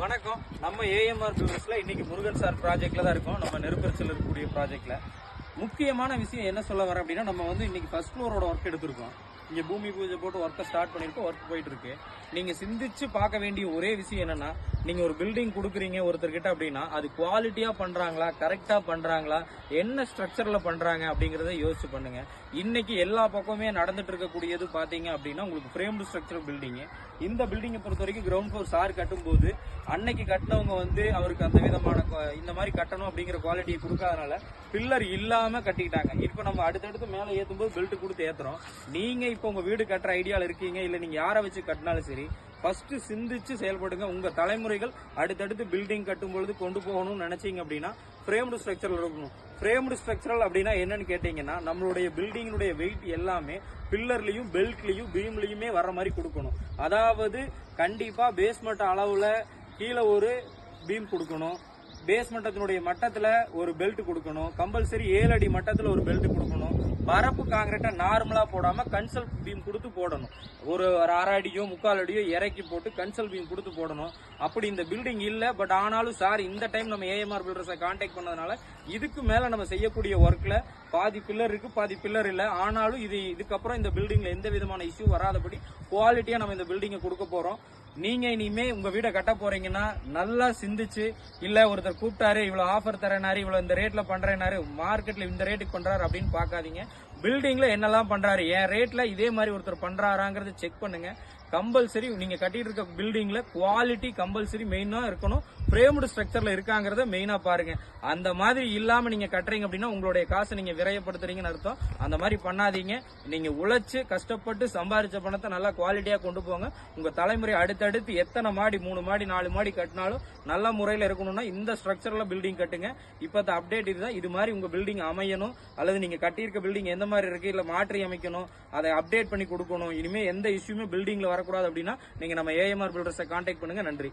வணக்கம். நம்ம ஏஎம்ஆர் பில்டர்ஸ்ல இன்னைக்கு முருகன் சார் ப்ராஜெக்ட்ல தான் இருக்கோம். நம்ம நெருப்பரிச்சல் இருக்கக்கூடிய ப்ராஜெக்ட்ல முக்கியமான விஷயம் என்ன சொல்ல வர அப்படின்னா, நம்ம இன்னைக்கு ஃபர்ஸ்ட் ஃப்ளோரோட ஒர்க் எடுத்திருக்கோம். இங்க பூமி பூஜை போட்டு ஒர்க்கை ஸ்டார்ட் பண்ணிருக்கோம். ஒர்க் போயிட்டு இருக்கு. நீங்க சிந்திச்சு பார்க்க வேண்டிய ஒரே விஷயம் என்னன்னா, நீங்க ஒரு பில்டிங் கொடுக்குறீங்க ஒருத்தர்கிட்ட அப்படின்னா, அது குவாலிட்டியா பண்றாங்களா, கரெக்டா பண்றாங்களா, என்ன ஸ்ட்ரக்சர்ல பண்றாங்க அப்படிங்கறத யோசிச்சு பண்ணுங்க. இன்னைக்கு எல்லா பக்கமே நடந்துட்டு இருக்கக்கூடியது பாத்தீங்க அப்படின்னா, உங்களுக்கு ஃப்ரேம்டு ஸ்ட்ரக்சர் பில்டிங். இந்த பில்டிங்கை பொறுத்த வரைக்கும் கிரவுண்ட் ஃப்ளோர் சார் கட்டும்போது அன்னைக்கு கட்டினவங்க அவருக்கு அந்த விதமான இந்த மாதிரி கட்டணும் அப்படிங்கிற குவாலிட்டியை கொடுக்காதனால பில்லர் இல்லாம கட்டிக்கிட்டாங்க. இப்போ நம்ம அடுத்தடுத்து மேலே ஏற்றும் போது பெல்ட் கொடுத்து ஏத்துறோம். நீங்க இப்போ உங்க வீடு கட்டுற ஐடியால இருக்கீங்க, இல்ல நீங்க யாரை வச்சு கட்டினாலும் சரி, ஃபர்ஸ்ட் சிந்திச்சு செயல்படுங்க. உங்க தலைமுறைகள் அடுத்தடுத்து பில்டிங் கட்டும் பொழுது கொண்டு போகணும்னு நினைச்சீங்க அப்படின்னா ஃப்ரேம்டு ஸ்ட்ரக்சர்ல இருக்கணும். ஃப்ரேம்டு ஸ்ட்ரக்சரல் அப்படின்னா என்னன்னு கேட்டீங்கன்னா, நம்மளுடைய பில்டிங்கினுடைய வெயிட் எல்லாமே பில்லர்லயும் பெல்ட்லயும் பீம்லயுமே வர்ற மாதிரி கொடுக்கணும். அதாவது கண்டிப்பா பேஸ்மெண்ட் அளவுல கீழே ஒரு பீம் கொடுக்கணும், பேஸ்மெண்டத்தினுடைய மட்டத்துல ஒரு பெல்ட் கொடுக்கணும், கம்பல்சரி 7 அடி மட்டத்துல ஒரு பெல்ட் கொடுக்கணும். பரப்பு காங்கிரீட்டை நார்மலா போடாம கன்சல் பீம் கொடுத்து போடணும். ஒரு 1/2 அடியோ 3/4 அடியோ இறக்கி போட்டு கன்சல் பீம் கொடுத்து போடணும். அப்படி இந்த பில்டிங் இல்ல, பட் ஆனாலும் சார் இந்த டைம் நம்ம ஏஎம்ஆர் பில்டர்ஸை கான்டாக்ட் பண்ணதுனால இதுக்கு மேல நம்ம செய்யக்கூடிய ஒர்க்ல பாதி பில்லர் இருக்கு, பாதி பில்லர் இல்ல. ஆனாலும் இதுக்கப்புறம் இந்த பில்டிங்ல எந்த விதமான இஷ்யூ வராதபடி குவாலிட்டியா நம்ம இந்த பில்டிங்கை கொடுக்க போறோம். நீங்க இனிமே உங்க வீடை கட்ட போறீங்கன்னா நல்லா சிந்திச்சு, இல்ல ஒருத்தர் கூப்பிட்டாரு இவ்வளவு ஆஃபர் தரேனாரு, இவ்வளவு இந்த ரேட்ல பண்றேனாரு, மார்க்கெட்ல இந்த ரேட்டுக்கு பண்றாரு அப்படின்னு பாக்காதீங்க. பில்டிங்ல என்னெல்லாம் பண்றாரு, என் ரேட்ல இதே மாதிரி ஒருத்தர் பண்றாராங்கிறத செக் பண்ணுங்க. கம்பல்சரி நீங்க கட்டிட்டு இருக்க பில்டிங்ல குவாலிட்டி கம்பல்சரி மெயினா இருக்கணும். ஃப்ரேம்டு ஸ்ட்ரக்சர்ல இருக்காங்கிறத மெயினா பாருங்க. அந்த மாதிரி இல்லாம நீங்க கட்டுறீங்க அப்படின்னா உங்களுடைய காசை நீங்க விரயப்படுத்துறீங்கன்னு அர்த்தம். அந்த மாதிரி பண்ணாதீங்க. நீங்க உழைச்சு கஷ்டப்பட்டு சம்பாதிச்ச பணத்தை நல்லா குவாலிட்டியா கொண்டு போங்க. உங்க தலைமுறை அடுத்தடுத்து எத்தனை மாடி 3 மாடி 4 மாடி கட்டினாலும் நல்ல முறையில இருக்கணும்னா இந்த ஸ்ட்ரக்சர்ல பில்டிங் கட்டுங்க. இப்ப அப்டேட் இதுதான். இது மாதிரி உங்க பில்டிங் அமையணும், அல்லது நீங்க கட்டியிருக்க பில்டிங் எந்த மாதிரி இருக்கு, இல்ல மாற்றி அமைக்கணும், அதை அப்டேட் பண்ணி கொடுக்கணும். இனிமே எந்த இஷ்யூமே பில்டிங்ல வரக்கூடாது அப்படின்னா நீங்க நம்ம ஏஎம்ஆர் பில்டர்ஸை கான்டாக்ட் பண்ணுங்க. நன்றி.